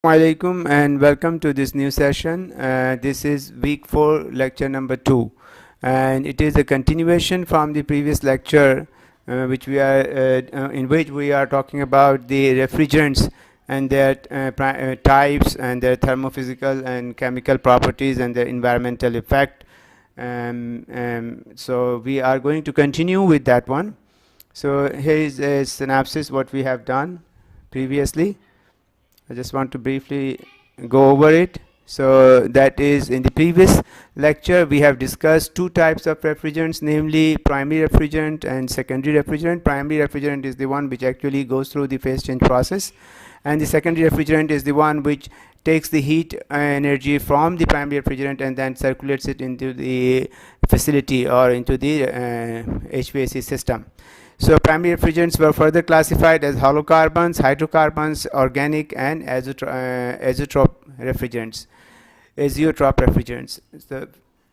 Alaikum and welcome to this new session. This is week 4 lecture number 2, and it is a continuation from the previous lecture in which we are talking about the refrigerants and their types and their thermophysical and chemical properties and their environmental effect. So we are going to continue with that one. So here is a synopsis what we have done previously. I just want to briefly go over it. So that is, in the previous lecture we have discussed two types of refrigerants, namely primary refrigerant and secondary refrigerant. Primary refrigerant is the one which actually goes through the phase change process, and the secondary refrigerant is the one which takes the heat energy from the primary refrigerant and then circulates it into the facility or into the HVAC system. So primary refrigerants were further classified as halocarbons, hydrocarbons, organic, and azeotrope refrigerants. So,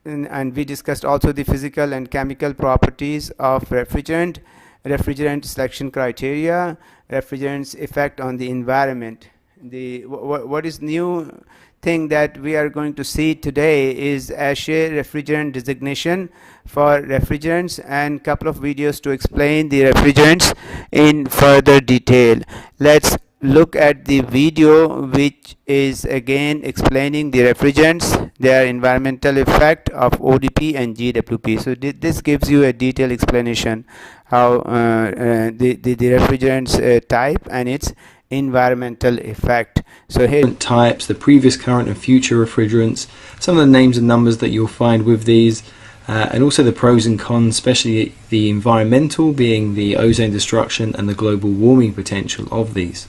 and we discussed also the physical and chemical properties of refrigerant, refrigerant selection criteria, refrigerants' effect on the environment. What is new thing that we are going to see today is ASHE refrigerant designation for refrigerants and couple of videos to explain the refrigerants in further detail. Let's look at the video which is again explaining the refrigerants, their environmental effect of ODP and GWP. So this gives you a detailed explanation how the refrigerants type and its environmental effect. So here types, the previous, current and future refrigerants, some of the names and numbers that you'll find with these, and also the pros and cons, especially the environmental, being the ozone destruction and the global warming potential of these.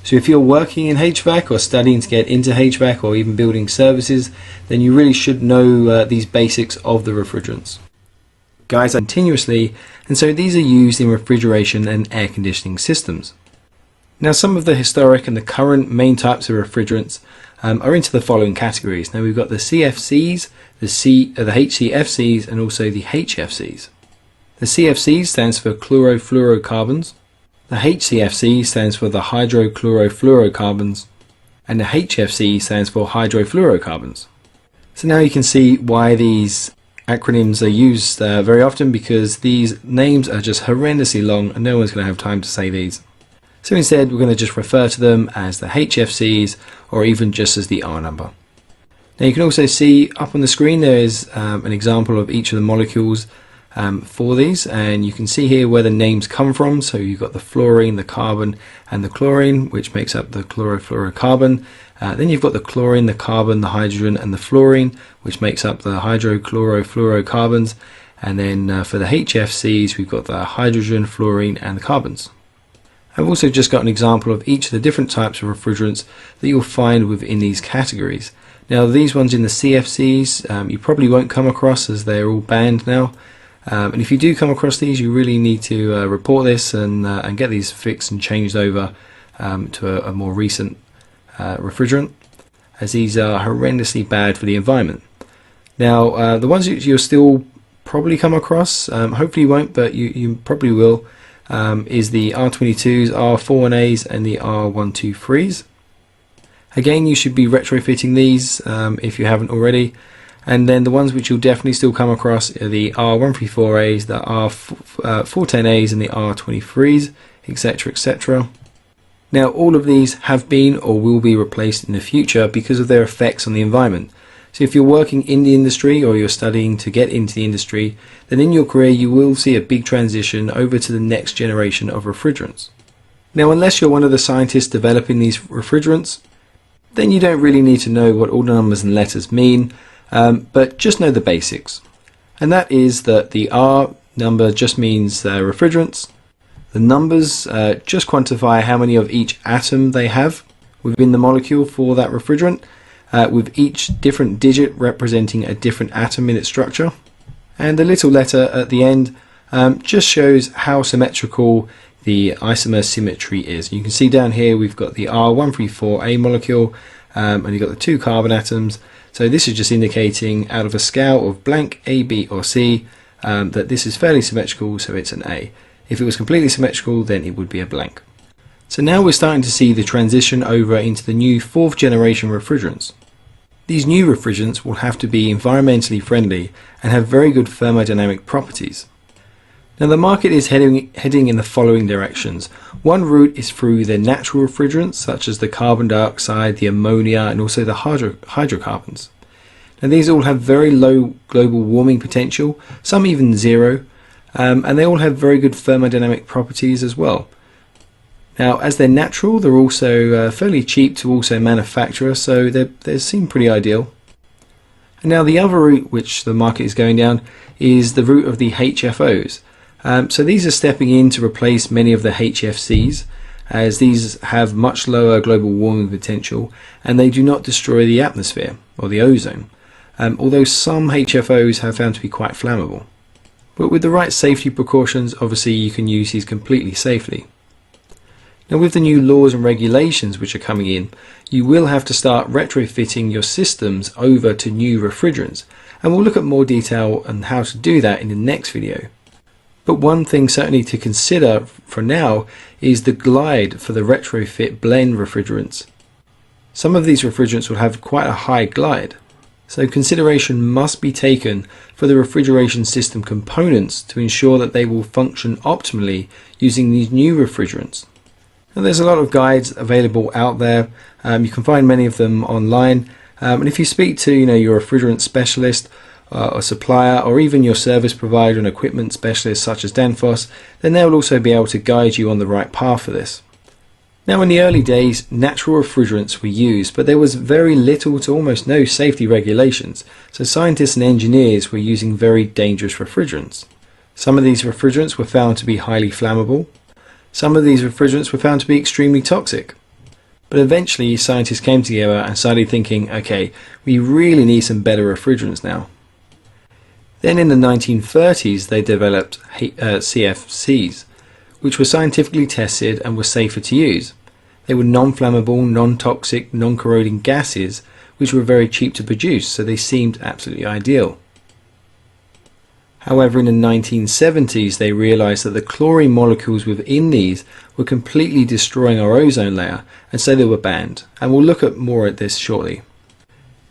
So if you're working in HVAC or studying to get into HVAC or even building services, then you really should know these basics of the refrigerants. Guys, continuously, and so these are used in refrigeration and air conditioning systems. Now, some of the historic and the current main types of refrigerants are into the following categories. Now, we've got the CFCs, the HCFCs, and also the HFCs. The CFCs stands for chlorofluorocarbons, the HCFC stands for the hydrochlorofluorocarbons, and the HFC stands for hydrofluorocarbons. So now you can see why these acronyms are used very often, because these names are just horrendously long and no one's going to have time to say these. So instead we're going to just refer to them as the HFCs or even just as the R number. Now you can also see up on the screen there is an example of each of the molecules for these, and you can see here where the names come from. So you've got the fluorine, the carbon and the chlorine, which makes up the chlorofluorocarbon. Then you've got the chlorine, the carbon, the hydrogen and the fluorine, which makes up the hydrochlorofluorocarbons. And then for the HFCs we've got the hydrogen, fluorine and the carbons. I've also just got an example of each of the different types of refrigerants that you'll find within these categories. Now these ones in the CFCs you probably won't come across, as they're all banned now. And if you do come across these, you really need to report this and get these fixed and changed over to a more recent refrigerant, as these are horrendously bad for the environment. Now the ones that you'll still probably come across, hopefully you won't, but you probably will, is the R22s, R41As and the R123s. Again, you should be retrofitting these if you haven't already. And then the ones which you'll definitely still come across are the R134As, the R410As and the R23s, etc, etc. Now all of these have been or will be replaced in the future because of their effects on the environment. So if you're working in the industry or you're studying to get into the industry, then in your career you will see a big transition over to the next generation of refrigerants. Now unless you're one of the scientists developing these refrigerants, then you don't really need to know what all the numbers and letters mean, but just know the basics. And that is that the R number just means refrigerants. The numbers just quantify how many of each atom they have within the molecule for that refrigerant, with each different digit representing a different atom in its structure. And the little letter at the end just shows how symmetrical the isomer symmetry is. You can see down here we've got the R134A molecule and you've got the two carbon atoms. So this is just indicating out of a scale of blank A, B or C that this is fairly symmetrical, so it's an A. If it was completely symmetrical, then it would be a blank. So now we're starting to see the transition over into the new 4th generation refrigerants. These new refrigerants will have to be environmentally friendly and have very good thermodynamic properties. Now the market is heading in the following directions. One route is through the natural refrigerants such as the carbon dioxide, the ammonia and also the hydrocarbons. Now these all have very low global warming potential, some even zero, and they all have very good thermodynamic properties as well. Now as they're natural, they're also fairly cheap to also manufacture, so they seem pretty ideal. And now the other route which the market is going down is the route of the HFOs. So these are stepping in to replace many of the HFCs, as these have much lower global warming potential and they do not destroy the atmosphere or the ozone, although some HFOs have found to be quite flammable. But with the right safety precautions, obviously you can use these completely safely. Now with the new laws and regulations which are coming in, you will have to start retrofitting your systems over to new refrigerants, and we'll look at more detail on how to do that in the next video. But one thing certainly to consider for now is the glide for the retrofit blend refrigerants. Some of these refrigerants will have quite a high glide, so consideration must be taken for the refrigeration system components to ensure that they will function optimally using these new refrigerants. Now, there's a lot of guides available out there. You can find many of them online, and if you speak to your refrigerant specialist or supplier, or even your service provider and equipment specialist such as Danfoss, then they will also be able to guide you on the right path for this. Now in the early days, natural refrigerants were used, but there was very little to almost no safety regulations, so scientists and engineers were using very dangerous refrigerants. Some of these refrigerants were found to be highly flammable. Some of these refrigerants were found to be extremely toxic. But eventually scientists came together and started thinking, okay, we really need some better refrigerants now. Then in the 1930s they developed CFCs, which were scientifically tested and were safer to use. They were non-flammable, non-toxic, non-corroding gases which were very cheap to produce, so they seemed absolutely ideal. However, in the 1970s they realized that the chlorine molecules within these were completely destroying our ozone layer, and so they were banned, and we'll look at more at this shortly.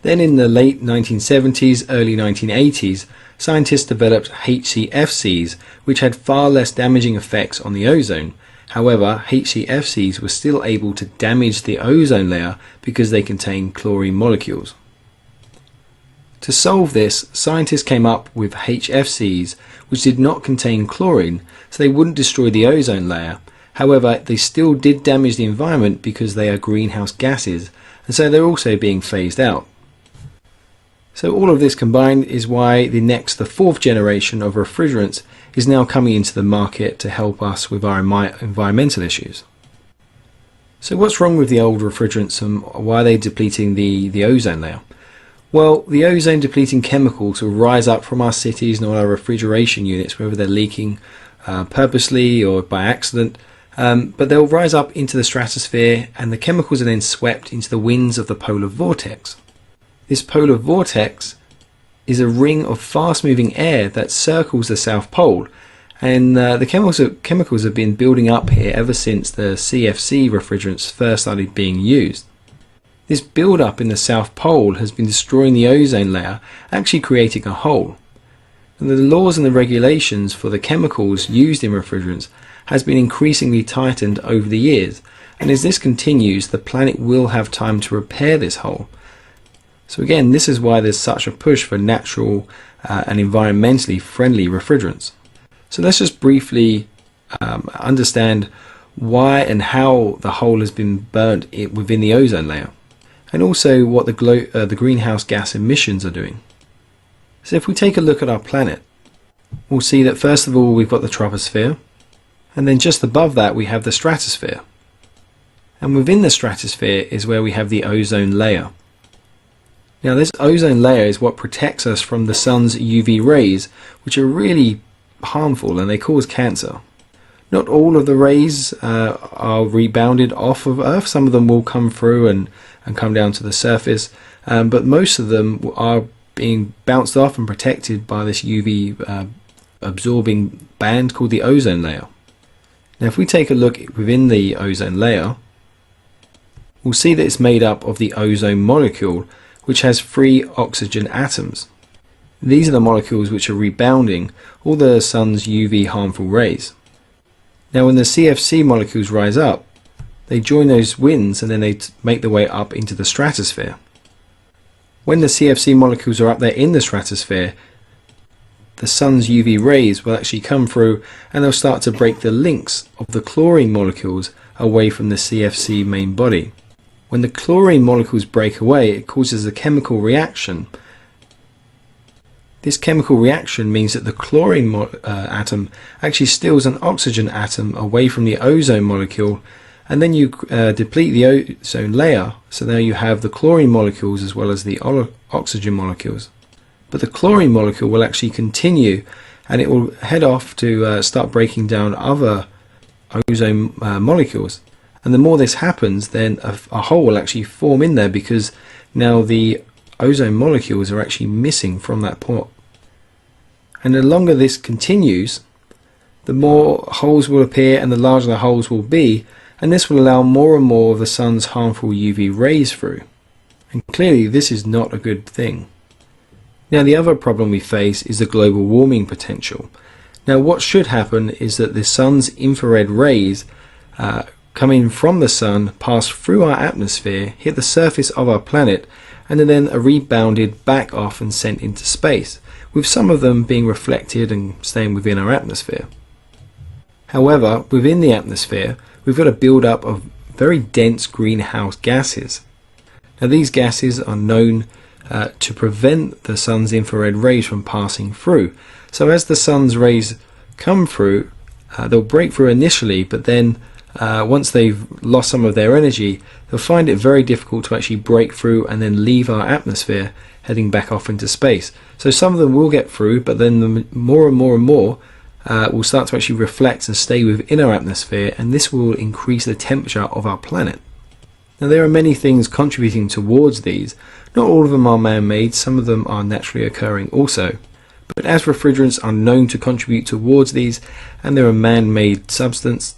Then in the late 1970s, early 1980s, scientists developed HCFCs, which had far less damaging effects on the ozone. However, HCFCs were still able to damage the ozone layer because they contain chlorine molecules. To solve this, scientists came up with HFCs, which did not contain chlorine, so they wouldn't destroy the ozone layer. However, they still did damage the environment because they are greenhouse gases, and so they're also being phased out. So all of this combined is why the 4th generation of refrigerants is now coming into the market to help us with our environmental issues. So what's wrong with the old refrigerants and why are they depleting the ozone layer? Well, the ozone depleting chemicals will rise up from our cities and all our refrigeration units, whether they're leaking purposely or by accident, but they'll rise up into the stratosphere and the chemicals are then swept into the winds of the polar vortex. This polar vortex is a ring of fast-moving air that circles the South Pole, and the chemicals have been building up here ever since the CFC refrigerants first started being used. This build-up in the South Pole has been destroying the ozone layer, actually creating a hole. And the laws and the regulations for the chemicals used in refrigerants has been increasingly tightened over the years, and as this continues, the planet will have time to repair this hole. So again, this is why there's such a push for natural and environmentally friendly refrigerants. So let's just briefly understand why and how the hole has been burnt within the ozone layer, and also what the greenhouse gas emissions are doing. So if we take a look at our planet, we'll see that first of all we've got the troposphere, and then just above that we have the stratosphere. And within the stratosphere is where we have the ozone layer. Now this ozone layer is what protects us from the sun's UV rays, which are really harmful and they cause cancer. Not all of the rays are rebounded off of Earth. Some of them will come through and come down to the surface, but most of them are being bounced off and protected by this UV absorbing band called the ozone layer. Now if we take a look within the ozone layer, we'll see that it's made up of the ozone molecule, which has 3 oxygen atoms. These are the molecules which are rebounding all the sun's UV harmful rays. Now when the CFC molecules rise up, they join those winds and then they make their way up into the stratosphere. When the CFC molecules are up there in the stratosphere, the sun's UV rays will actually come through and they'll start to break the links of the chlorine molecules away from the CFC main body. When the chlorine molecules break away, it causes a chemical reaction. This chemical reaction means that the chlorine atom actually steals an oxygen atom away from the ozone molecule, and then you deplete the ozone layer, so now you have the chlorine molecules as well as the oxygen molecules. But the chlorine molecule will actually continue and it will head off to start breaking down other ozone molecules. And the more this happens, then a hole will actually form in there, because now the ozone molecules are actually missing from that pot. And the longer this continues, the more holes will appear and the larger the holes will be, and this will allow more and more of the sun's harmful UV rays through. And clearly this is not a good thing. Now the other problem we face is the global warming potential. Now what should happen is that the sun's infrared rays coming from the sun pass through our atmosphere, hit the surface of our planet, and then are rebounded back off and sent into space, with some of them being reflected and staying within our atmosphere. However, within the atmosphere, we've got a build-up of very dense greenhouse gases. Now these gases are known to prevent the sun's infrared rays from passing through. So as the sun's rays come through, they'll break through initially, but then once they've lost some of their energy, they'll find it very difficult to actually break through and then leave our atmosphere, heading back off into space. So some of them will get through, but then the more and more and more will start to actually reflect and stay within our atmosphere, and this will increase the temperature of our planet. Now there are many things contributing towards these. Not all of them are man-made, some of them are naturally occurring also. But as refrigerants are known to contribute towards these, and they're a man-made substance,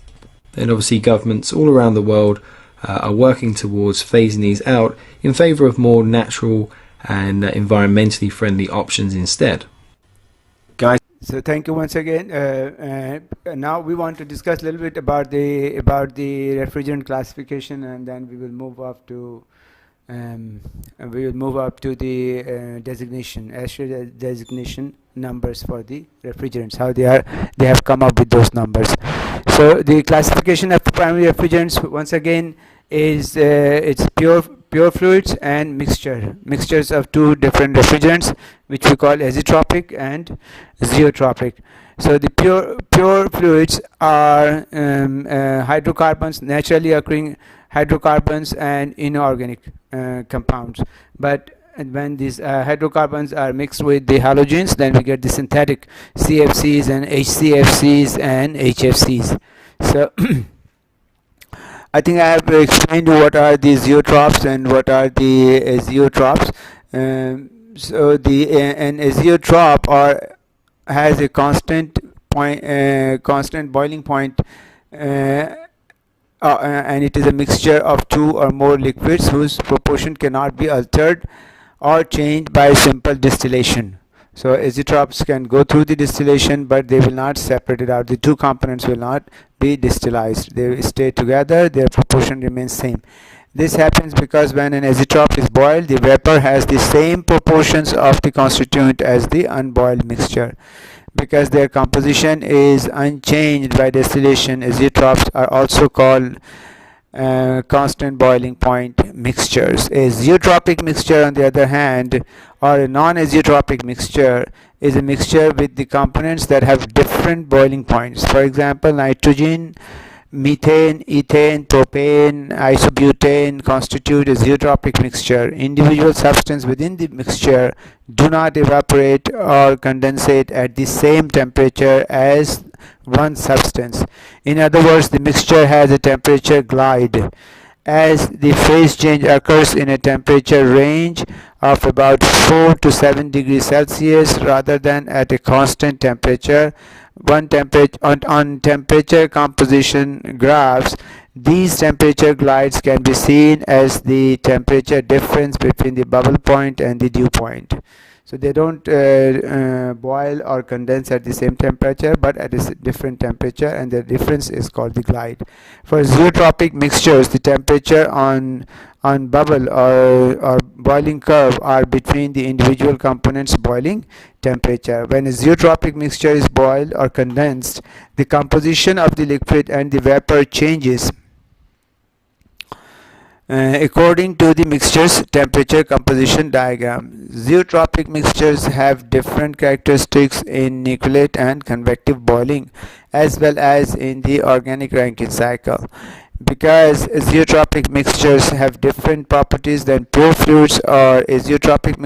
then obviously governments all around the world are working towards phasing these out in favour of more natural and environmentally friendly options instead. Guys, so thank you once again. Now we want to discuss a little bit about the refrigerant classification, and then we will move up to the designation, actually designation numbers for the refrigerants, how they have come up with those numbers. So the classification of primary refrigerants once again is it's pure fluids and mixtures of 2 different refrigerants, which we call azeotropic and zeotropic. So the pure fluids are hydrocarbons, naturally occurring hydrocarbons and inorganic compounds. But when these hydrocarbons are mixed with the halogens, then we get the synthetic CFCs and HCFCs and HFCs. So I think I have explained what are the zeotropes and what are the azeotropes. So an azeotrope has a constant boiling point, and it is a mixture of 2 or more liquids whose proportion cannot be altered or changed by simple distillation. So azeotropes can go through the distillation, but they will not separate it out. The 2 components will not be distillized. They will stay together, their proportion remains same. This happens because when an azeotrope is boiled, the vapor has the same proportions of the constituent as the unboiled mixture. Because their composition is unchanged by distillation, azeotropes are also called constant boiling point mixtures. A zeotropic mixture, on the other hand, or a non-azeotropic mixture, is a mixture with the components that have different boiling points. For example, nitrogen, methane, ethane, propane, isobutane constitute a zeotropic mixture. Individual substances within the mixture do not evaporate or condensate at the same temperature as one substance. In other words, the mixture has a temperature glide. As the phase change occurs in a temperature range of about 4 to 7 degrees Celsius rather than at a constant temperature. On temperature composition graphs, these temperature glides can be seen as the temperature difference between the bubble point and the dew point. So they don't boil or condense at the same temperature, but at a different temperature, and the difference is called the glide. For zeotropic mixtures, the temperature on bubble or boiling curve are between the individual components' boiling temperature. When a zeotropic mixture is boiled or condensed, the composition of the liquid and the vapor changes according to the mixture's temperature composition diagram. Zeotropic mixtures have different characteristics in nucleate and convective boiling, as well as in the organic Rankine cycle. Because zeotropic mixtures have different properties than pure fluids or zeotropic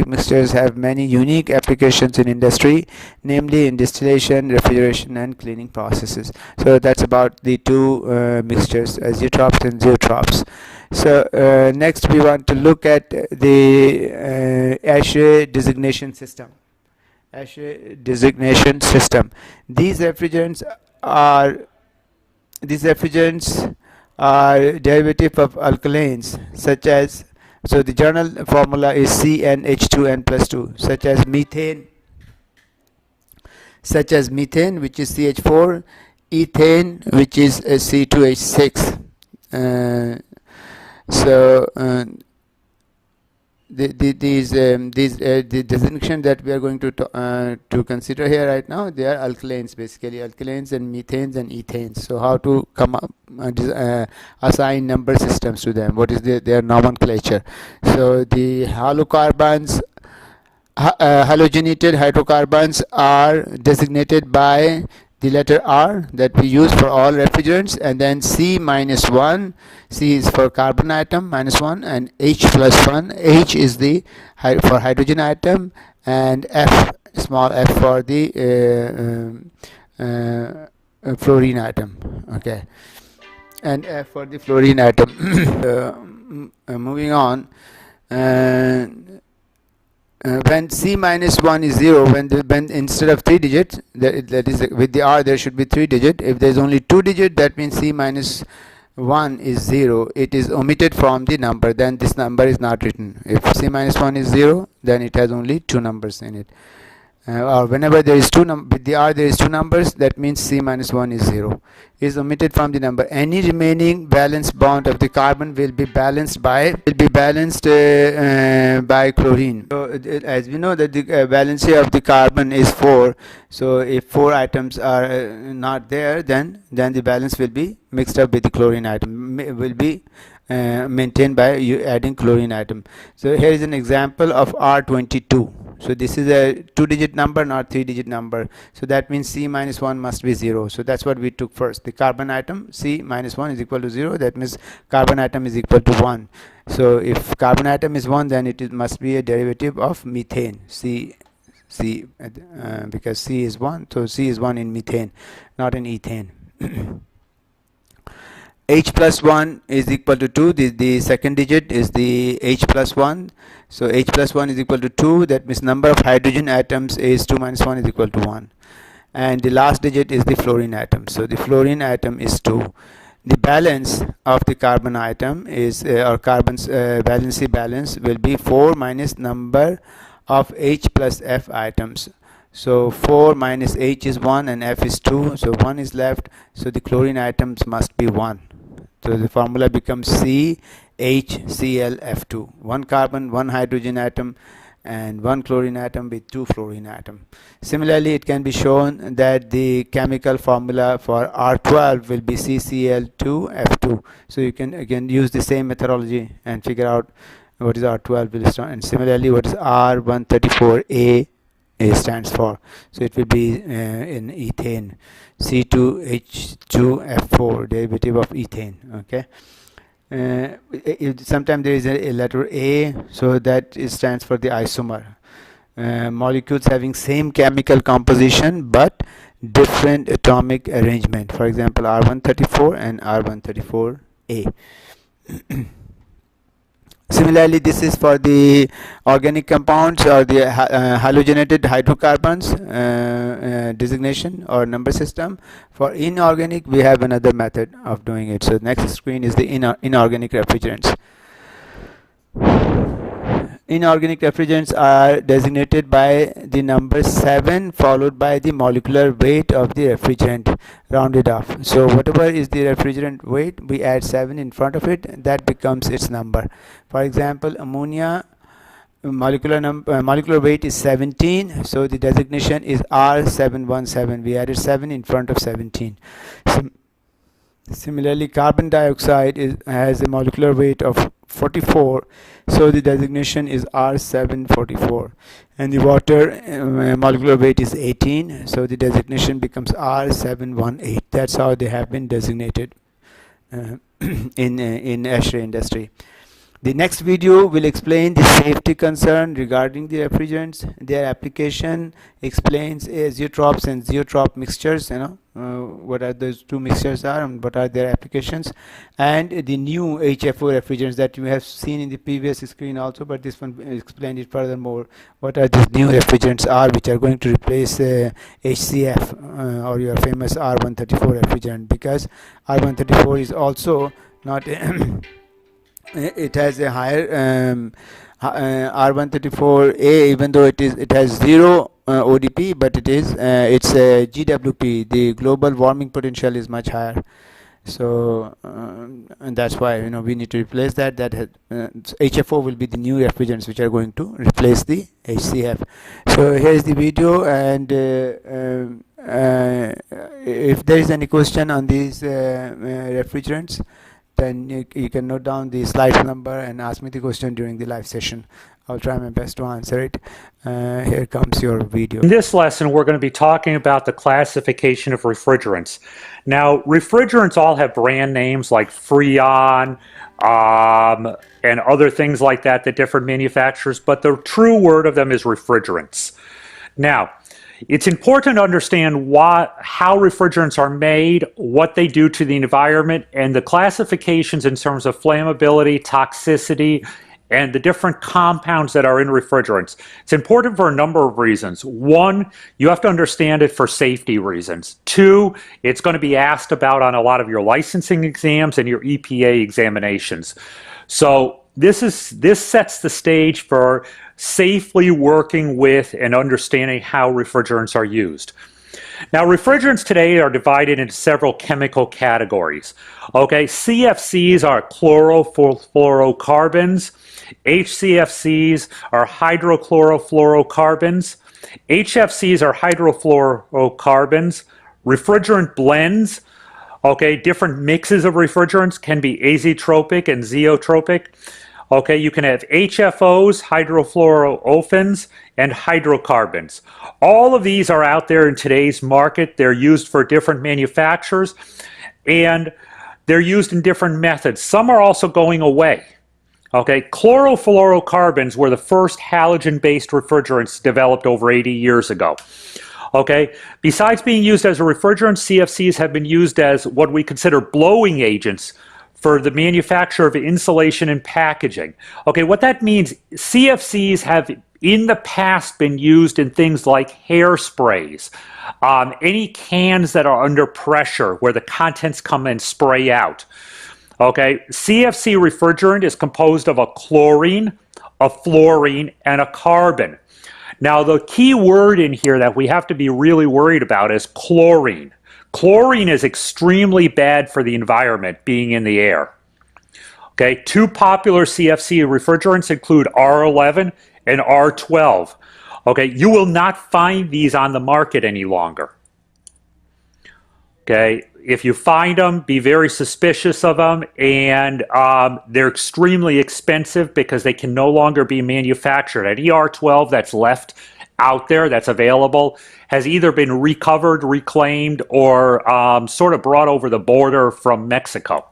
mixtures have many unique applications in industry, namely in distillation, refrigeration, and cleaning processes. So that's about the two mixtures, azeotrops and zeotrops. So next we want to look at the ASHRAE designation system. ASHRAE designation system. These refrigerants are derivative of alkanes, such as, so the general formula is CnH2n plus 2, such as methane, which is CH4, ethane, which is C2H6. The designation that we are going to consider here right now, they are alkanes, basically alkanes and methanes and ethanes. So how to come up assign number systems to them? What is their nomenclature? So the halocarbons, halogenated hydrocarbons are designated by the letter R that we use for all refrigerants, and then C minus 1, C is for carbon atom minus 1, and H plus 1, H is the for hydrogen atom, and F, small f, for the fluorine atom, okay, and F for the fluorine atom. Moving on, when C minus 1 is 0, when instead of 3 digits, that is with the R there should be 3 digit. If there is only 2 digit, that means C minus 1 is 0. It is omitted from the number, then this number is not written. If C minus 1 is 0, then it has only 2 numbers in it. Or whenever there is with the R there is 2 numbers, that means C minus 1 is 0. Is omitted from the number. Any remaining valence bond of the carbon will be balanced by chlorine. So as we know that the valency of the carbon is 4. So if 4 atoms are not there, then the balance will be mixed up with the chlorine atom. Will be maintained by you adding chlorine atom. So here is an example of R22. So this is a 2-digit number, not 3-digit number. So that means C minus 1 must be 0. So that's what we took first. The carbon atom, C minus 1 is equal to 0. That means carbon atom is equal to 1. So if carbon atom is 1, then it must be a derivative of methane. Because C is 1. So C is 1 in methane, not in ethane. H plus 1 is equal to 2. The second digit is the H plus 1. So H plus 1 is equal to 2. That means number of hydrogen atoms is 2 minus 1 is equal to 1. And the last digit is the fluorine atom. So the fluorine atom is 2. The balance of the carbon atom is, or carbon's valency balance will be 4 minus number of H plus F atoms. So 4 minus H is 1 and F is 2. So 1 is left. So the chlorine atoms must be 1. So the formula becomes CHClF2. 1 carbon, 1 hydrogen atom, and 1 chlorine atom with 2 fluorine atom. Similarly, it can be shown that the chemical formula for R12 will be CCl2F2. So you can again use the same methodology and figure out what is R12, and similarly what is R134A stands for. So it will be in ethane, C2H2F4, derivative of ethane. Okay. Sometimes there is a letter A, so that stands for the isomer. Molecules having same chemical composition but different atomic arrangement. For example, R134 and R134A. Similarly, this is for the organic compounds or the halogenated hydrocarbons designation or number system. For inorganic, we have another method of doing it. So next screen is the inorganic refrigerants. Inorganic refrigerants are designated by the number 7 followed by the molecular weight of the refrigerant rounded off. So whatever is the refrigerant weight, we add 7 in front of it, that becomes its number. For example, ammonia molecular weight is 17, so the designation is R717. We added 7 in front of 17. Similarly, carbon dioxide has a molecular weight of 44, so the designation is R744. And the water molecular weight is 18, so the designation becomes R718. That's how they have been designated in ASHRAE industry. The next video will explain the safety concern regarding the refrigerants, their application, explains azeotropes and zeotrope mixtures, what are those two mixtures are and what are their applications, and the new HFO refrigerants that you have seen in the previous screen also, but this one explained it furthermore, what are these new refrigerants are which are going to replace HCF or your famous R134 refrigerant, because R134 is also not it has a higher R134A, even though it has 0 ODP, but it's a GWP. The global warming potential is much higher. So and that's why we need to replace that. HFO will be the new refrigerants which are going to replace the HCF. So here is the video, and if there is any question on these refrigerants, then you can note down the slide number and ask me the question during the live session. I'll try my best to answer it. Here comes your video. In this lesson, we're going to be talking about the classification of refrigerants. Now, refrigerants all have brand names like Freon and other things like that different manufacturers, but the true word of them is refrigerants. Now, it's important to understand how refrigerants are made, what they do to the environment, and the classifications in terms of flammability, toxicity, and the different compounds that are in refrigerants. It's important for a number of reasons. One, you have to understand it for safety reasons. Two, it's going to be asked about on a lot of your licensing exams and your EPA examinations. So this sets the stage for safely working with and understanding how refrigerants are used. Now, refrigerants today are divided into several chemical categories. Okay, CFCs are chlorofluorocarbons, HCFCs are hydrochlorofluorocarbons, HFCs are hydrofluorocarbons, refrigerant blends. Okay, different mixes of refrigerants can be azeotropic and zeotropic. Okay, you can have HFOs, hydrofluoroolefins, and hydrocarbons. All of these are out there in today's market. They're used for different manufacturers, and they're used in different methods. Some are also going away. Okay, chlorofluorocarbons were the first halogen-based refrigerants developed over 80 years ago. Okay, besides being used as a refrigerant, CFCs have been used as what we consider blowing agents for the manufacture of insulation and packaging. Okay, what that means, CFCs have in the past been used in things like hairsprays, any cans that are under pressure where the contents come and spray out. Okay, CFC refrigerant is composed of a chlorine, a fluorine, and a carbon. Now, the key word in here that we have to be really worried about is chlorine. Chlorine is extremely bad for the environment, being in the air. Okay, two popular CFC refrigerants include R11 and R12. Okay, you will not find these on the market any longer. Okay, if you find them, be very suspicious of them, and they're extremely expensive because they can no longer be manufactured. Any R12 that's left out there that's available has either been recovered, reclaimed, or sort of brought over the border from Mexico.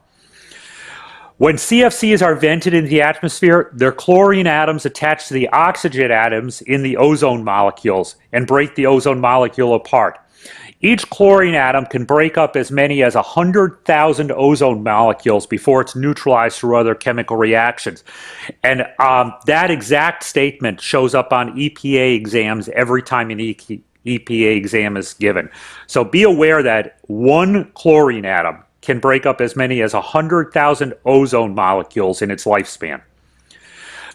When CFCs are vented into the atmosphere, their chlorine atoms attach to the oxygen atoms in the ozone molecules and break the ozone molecule apart. Each chlorine atom can break up as many as 100,000 ozone molecules before it's neutralized through other chemical reactions. And that exact statement shows up on EPA exams every time an EPA exam is given. So be aware that one chlorine atom can break up as many as 100,000 ozone molecules in its lifespan.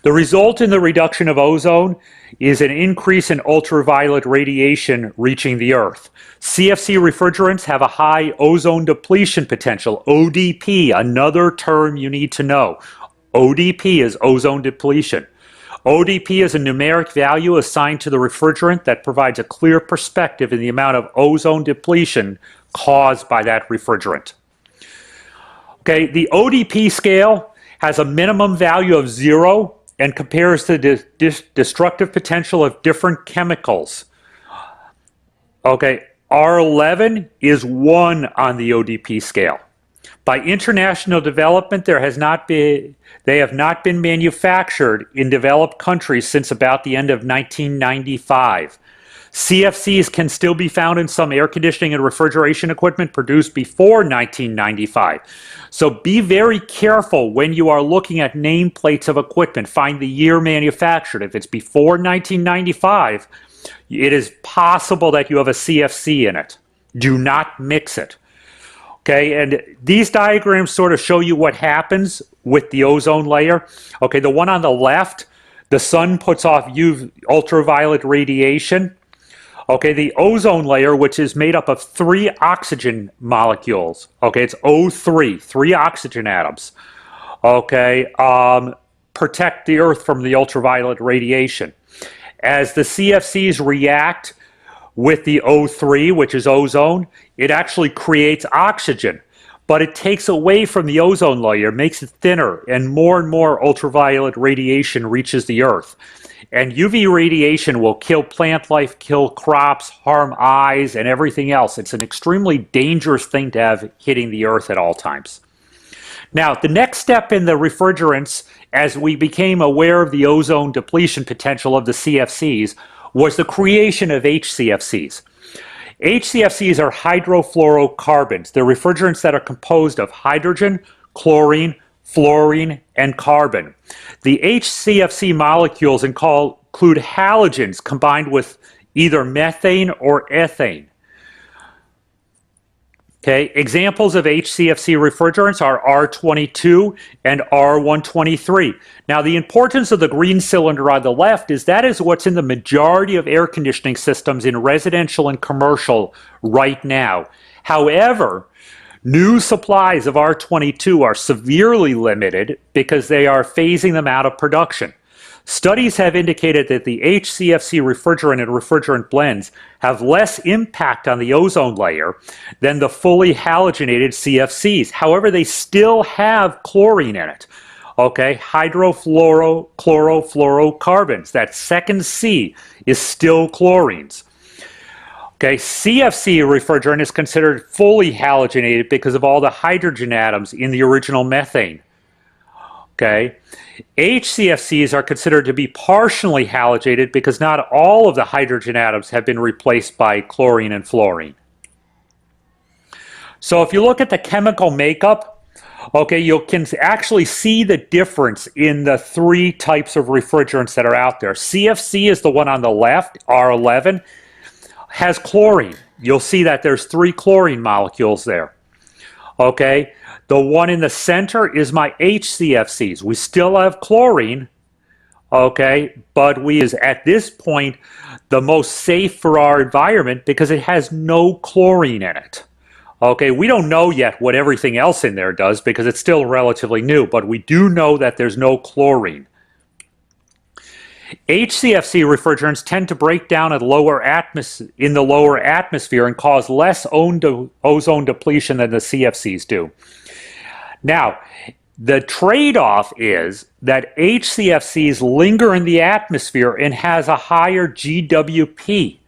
The result in the reduction of ozone is an increase in ultraviolet radiation reaching the Earth. CFC refrigerants have a high ozone depletion potential, ODP, another term you need to know. ODP is ozone depletion. ODP is a numeric value assigned to the refrigerant that provides a clear perspective in the amount of ozone depletion caused by that refrigerant. Okay, the ODP scale has a minimum value of 0 and compares the destructive potential of different chemicals. Okay, R11 is 1 on the ODP scale. By international development, they have not been manufactured in developed countries since about the end of 1995. CFCs can still be found in some air conditioning and refrigeration equipment produced before 1995. So be very careful when you are looking at nameplates of equipment. Find the year manufactured. If it's before 1995, it is possible that you have a CFC in it. Do not mix it. Okay, and these diagrams sort of show you what happens with the ozone layer. Okay, the one on the left, the sun puts off UV ultraviolet radiation. Okay, the ozone layer, which is made up of 3 oxygen molecules. Okay, it's O3, 3 oxygen atoms. Okay, protect the Earth from the ultraviolet radiation. As the CFCs react with the O3, which is ozone, it actually creates oxygen, but it takes away from the ozone layer, makes it thinner, and more ultraviolet radiation reaches the Earth. And UV radiation will kill plant life, kill crops, harm eyes, and everything else. It's an extremely dangerous thing to have hitting the Earth at all times. Now, the next step in the refrigerants, as we became aware of the ozone depletion potential of the CFCs, was the creation of HCFCs. HCFCs are hydrofluorocarbons. They're refrigerants that are composed of hydrogen, chlorine, fluorine, and carbon. The HCFC molecules include halogens combined with either methane or ethane. Okay, examples of HCFC refrigerants are R22 and R123. Now, the importance of the green cylinder on the left is that is what's in the majority of air conditioning systems in residential and commercial right now. However, new supplies of R22 are severely limited because they are phasing them out of production. Studies have indicated that the HCFC refrigerant and refrigerant blends have less impact on the ozone layer than the fully halogenated CFCs. However, they still have chlorine in it. Okay, hydrofluorocarbons. That second C is still chlorines. Okay, CFC refrigerant is considered fully halogenated because of all the hydrogen atoms in the original methane. Okay, HCFCs are considered to be partially halogenated because not all of the hydrogen atoms have been replaced by chlorine and fluorine. So if you look at the chemical makeup, okay, you can actually see the difference in the 3 types of refrigerants that are out there. CFC is the one on the left, R11, has chlorine. You'll see that there's 3 chlorine molecules there. Okay, the one in the center is my HCFCs. We still have chlorine, okay, but we is at this point the most safe for our environment because it has no chlorine in it. Okay, we don't know yet what everything else in there does because it's still relatively new, but we do know that there's no chlorine. HCFC refrigerants tend to break down in the lower atmosphere and cause less ozone depletion than the CFCs do. Now, the trade-off is that HCFCs linger in the atmosphere and has a higher GWP.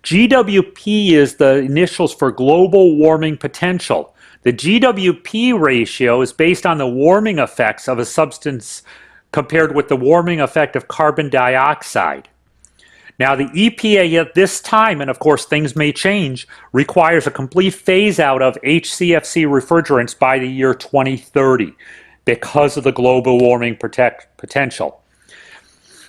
GWP is the initials for global warming potential. The GWP ratio is based on the warming effects of a substance compared with the warming effect of carbon dioxide. Now, the EPA at this time, and of course things may change, requires a complete phase out of HCFC refrigerants by the year 2030 because of the global warming potential.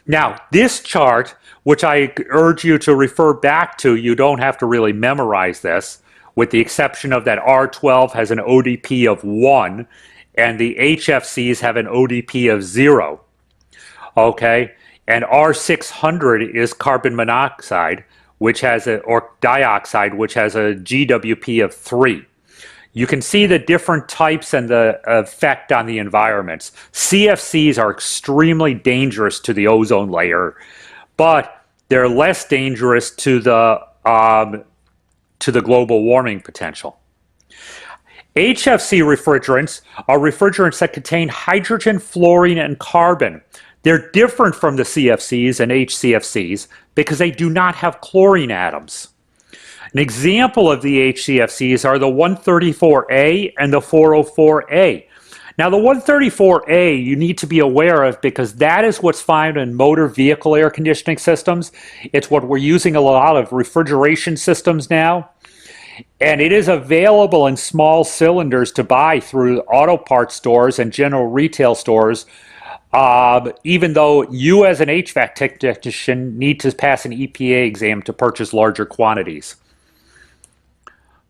Now, this chart, which I urge you to refer back to, you don't have to really memorize this, with the exception of that R12 has an ODP of 1 and the HFCs have an ODP of 0. Okay? And R600 is carbon monoxide, which has or dioxide, which has a GWP of 3. You can see the different types and the effect on the environments. CFCs are extremely dangerous to the ozone layer, but they're less dangerous to the global warming potential. HFC refrigerants are refrigerants that contain hydrogen, fluorine, and carbon. They're different from the CFCs and HCFCs because they do not have chlorine atoms. An example of the HCFCs are the 134A and the 404A. Now, the 134A you need to be aware of because that is what's found in motor vehicle air conditioning systems. It's what we're using a lot of refrigeration systems now. And it is available in small cylinders to buy through auto parts stores and general retail stores, even though you as an HVAC technician need to pass an EPA exam to purchase larger quantities.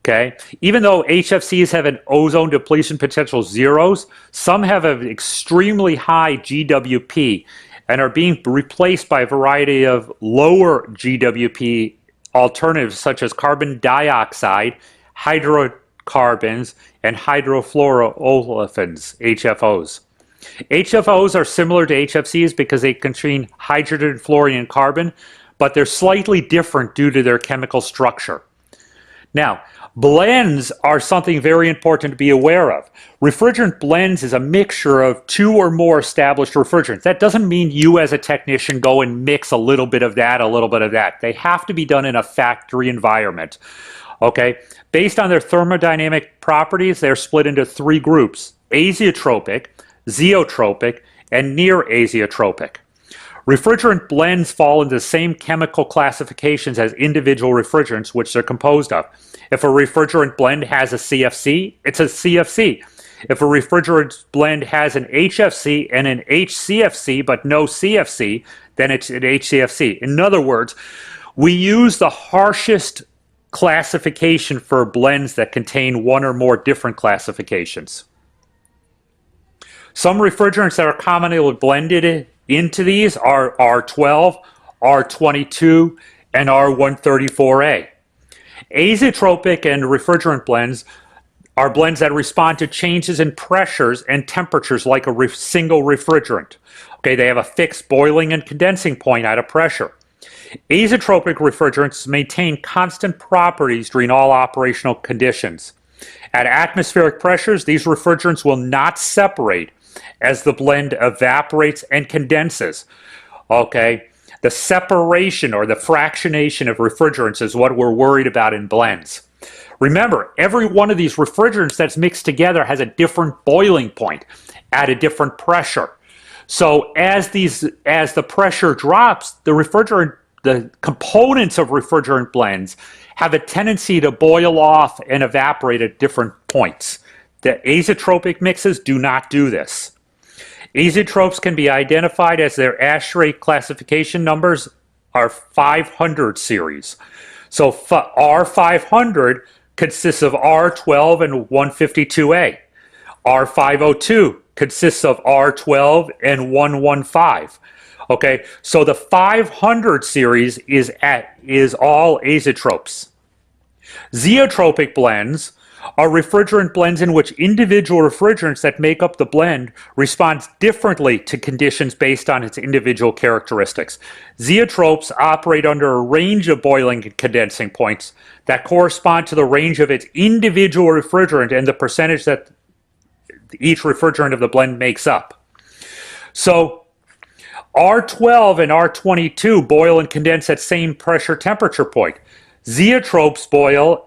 Okay. Even though HFCs have an ozone depletion potential zeros, some have an extremely high GWP and are being replaced by a variety of lower GWP alternatives such as carbon dioxide, hydrocarbons, and hydrofluoroolefins, HFOs. HFOs are similar to HFCs because they contain hydrogen, fluorine, and carbon, but they're slightly different due to their chemical structure. Now, blends are something very important to be aware of. Refrigerant blends is a mixture of 2 or more established refrigerants. That doesn't mean you as a technician go and mix a little bit of that, a little bit of that. They have to be done in a factory environment. Okay? Based on their thermodynamic properties, they're split into 3 groups: azeotropic, zeotropic, and near azeotropic. Refrigerant blends fall into the same chemical classifications as individual refrigerants, which they're composed of. If a refrigerant blend has a CFC, it's a CFC. If a refrigerant blend has an HFC and an HCFC but no CFC, then it's an HCFC. In other words, we use the harshest classification for blends that contain 1 or more different classifications. Some refrigerants that are commonly blended into these are R12, R22, and R134A. Azeotropic and refrigerant blends are blends that respond to changes in pressures and temperatures like a single refrigerant. Okay, they have a fixed boiling and condensing point at a pressure. Azeotropic refrigerants maintain constant properties during all operational conditions. At atmospheric pressures, these refrigerants will not separate as the blend evaporates and condenses. Okay, the separation or the fractionation of refrigerants is what we're worried about in blends. Remember, every one of these refrigerants that's mixed together has a different boiling point at a different pressure. So as the pressure drops, the components of refrigerant blends have a tendency to boil off and evaporate at different points. The azeotropic mixes do not do this. Azeotropes can be identified as their ASHRAE classification numbers are 500 series. So R500 consists of R12 and 152A. R502 consists of R12 and 115. Okay, so the 500 series is all azeotropes. Zeotropic blends are refrigerant blends in which individual refrigerants that make up the blend respond differently to conditions based on its individual characteristics. Zeotropes operate under a range of boiling and condensing points that correspond to the range of its individual refrigerant and the percentage that each refrigerant of the blend makes up. So R12 and R22 boil and condense at same pressure temperature point. Zeotropes boil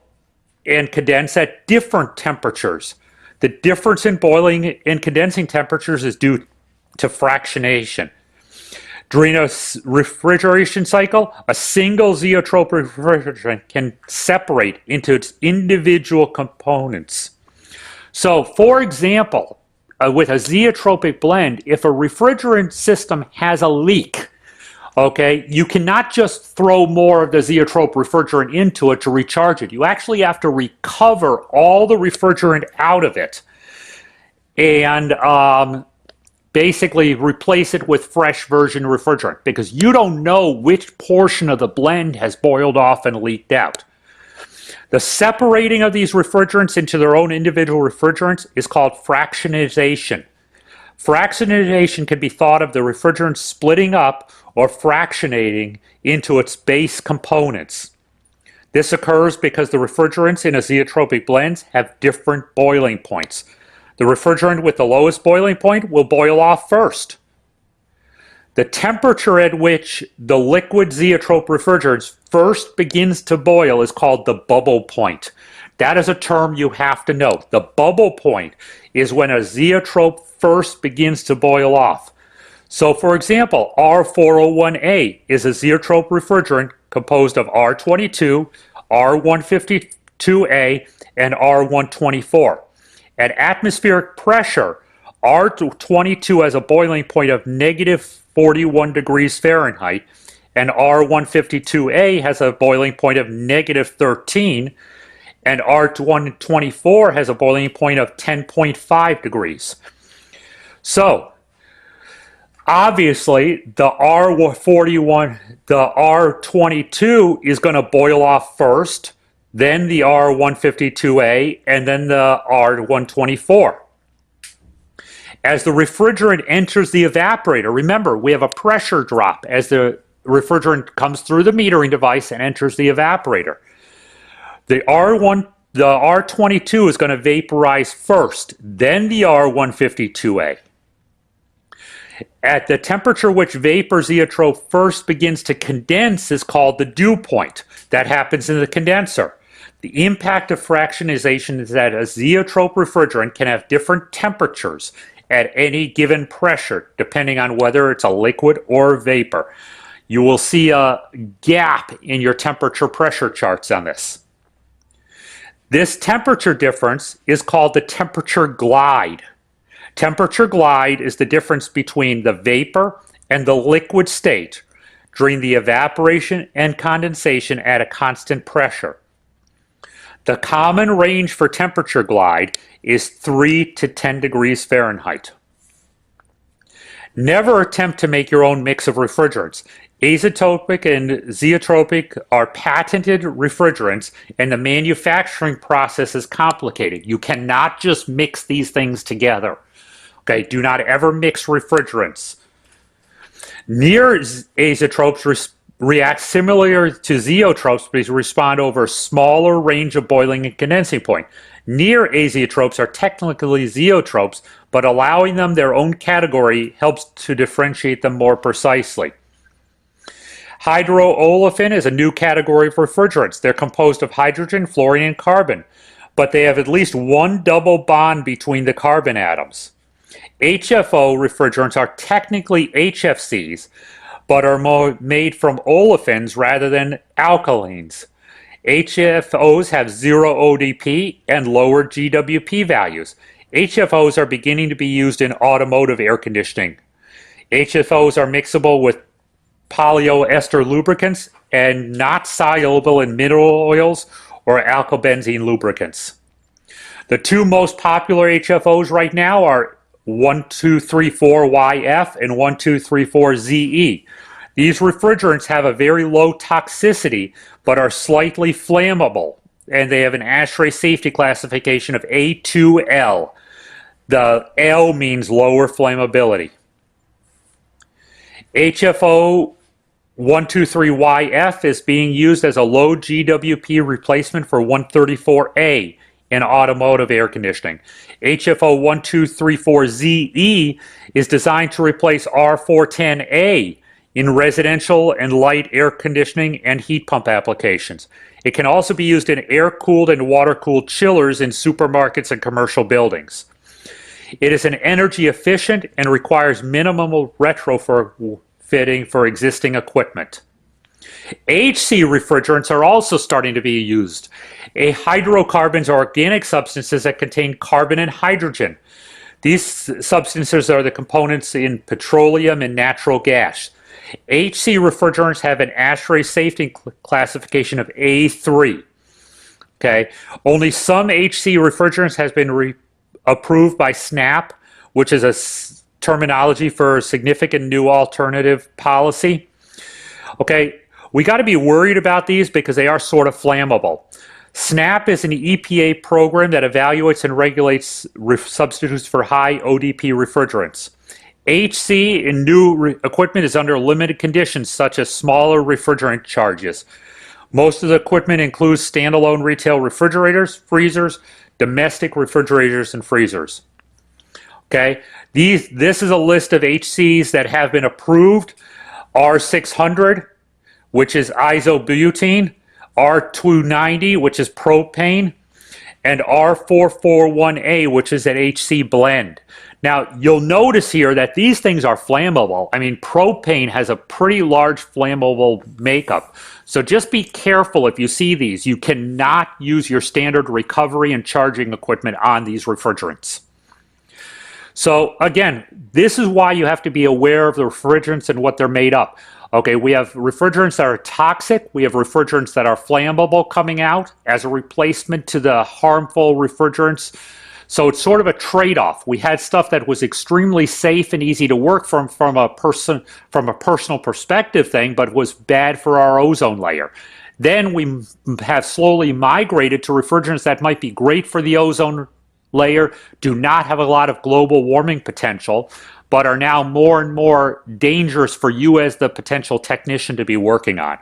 and condense at different temperatures. The difference in boiling and condensing temperatures is due to fractionation. During a refrigeration cycle, a single zeotrope refrigerant can separate into its individual components. So, for example, with a zeotropic blend, if a refrigerant system has a leak, okay, you cannot just throw more of the zeotrope refrigerant into it to recharge it. You actually have to recover all the refrigerant out of it and basically replace it with fresh version refrigerant, because you don't know which portion of the blend has boiled off and leaked out. The separating of these refrigerants into their own individual refrigerants is called fractionization. Fractionization can be thought of the refrigerant splitting up or fractionating into its base components. This occurs because the refrigerants in a zeotropic blend have different boiling points. The refrigerant with the lowest boiling point will boil off first. The temperature at which the liquid zeotrope refrigerant first begins to boil is called the bubble point. That is a term you have to know. The bubble point is when a zeotrope first begins to boil off. So, for example, R401A is a zeotrope refrigerant composed of R22, R152A, and R124. At atmospheric pressure, R22 has a boiling point of negative 41 degrees Fahrenheit, and R152A has a boiling point of negative 13, and R124 has a boiling point of 10.5 degrees. So, obviously, the R22 is going to boil off first, then the R152A, and then the R124. As the refrigerant enters the evaporator, remember, we have a pressure drop as the refrigerant comes through the metering device and enters the evaporator. The R22 is going to vaporize first, then the R152A. At the temperature which vapor zeotrope first begins to condense is called the dew point. That happens in the condenser. The impact of fractionization is that a zeotrope refrigerant can have different temperatures at any given pressure, depending on whether it's a liquid or vapor. You will see a gap in your temperature pressure charts on this. This temperature difference is called the temperature glide. Temperature glide is the difference between the vapor and the liquid state during the evaporation and condensation at a constant pressure. The common range for temperature glide is 3 to 10 degrees Fahrenheit. Never attempt to make your own mix of refrigerants. Azeotropic and zeotropic are patented refrigerants, and the manufacturing process is complicated. You cannot just mix these things together. Okay, do not ever mix refrigerants. Near azeotropes react similar to zeotropes, but respond over a smaller range of boiling and condensing point. Near azeotropes are technically zeotropes, but allowing them their own category helps to differentiate them more precisely. Hydroolefin is a new category of refrigerants. They're composed of hydrogen, fluorine, and carbon, but they have at least one double bond between the carbon atoms. HFO refrigerants are technically HFCs, but are made from olefins rather than alkylenes. HFOs have zero ODP and lower GWP values. HFOs are beginning to be used in automotive air conditioning. HFOs are mixable with polyester lubricants and not soluble in mineral oils or alkylbenzene lubricants. The two most popular HFOs right now are 1234YF and 1234ZE. These refrigerants have a very low toxicity but are slightly flammable, and they have an ASHRAE safety classification of A2L. The L means lower flammability. HFO 123YF is being used as a low GWP replacement for 134A in automotive air conditioning. HFO 1234ZE is designed to replace R410A in residential and light air conditioning and heat pump applications. It can also be used in air-cooled and water-cooled chillers in supermarkets and commercial buildings. It is an energy efficient and requires minimal retrofit retrofitting for existing equipment. HC refrigerants are also starting to be used. Hydrocarbons are organic substances that contain carbon and hydrogen. These substances are the components in petroleum and natural gas. HC refrigerants have an ASHRAE safety classification of A3. Okay, only some HC refrigerants has been approved by SNAP, which is a terminology for significant new alternative policy. Okay, we got to be worried about these because they are sort of flammable. SNAP is an EPA program that evaluates and regulates substitutes for high ODP refrigerants. HC in new equipment is under limited conditions such as smaller refrigerant charges. Most of the equipment includes standalone retail refrigerators, freezers, domestic refrigerators, and freezers. Okay, this is a list of HCs that have been approved. R600, which is isobutene, R290, which is propane, and R441A, which is an HC blend. Now, you'll notice here that these things are flammable. I mean, propane has a pretty large flammable makeup. So just be careful if you see these. You cannot use your standard recovery and charging equipment on these refrigerants. So again, this is why you have to be aware of the refrigerants and what they're made up. Okay, we have refrigerants that are toxic. We have refrigerants that are flammable coming out as a replacement to the harmful refrigerants. So it's sort of a trade-off. We had stuff that was extremely safe and easy to work from a personal perspective thing, but was bad for our ozone layer. Then we have slowly migrated to refrigerants that might be great for the ozone layer, do not have a lot of global warming potential, but are now more and more dangerous for you as the potential technician to be working on.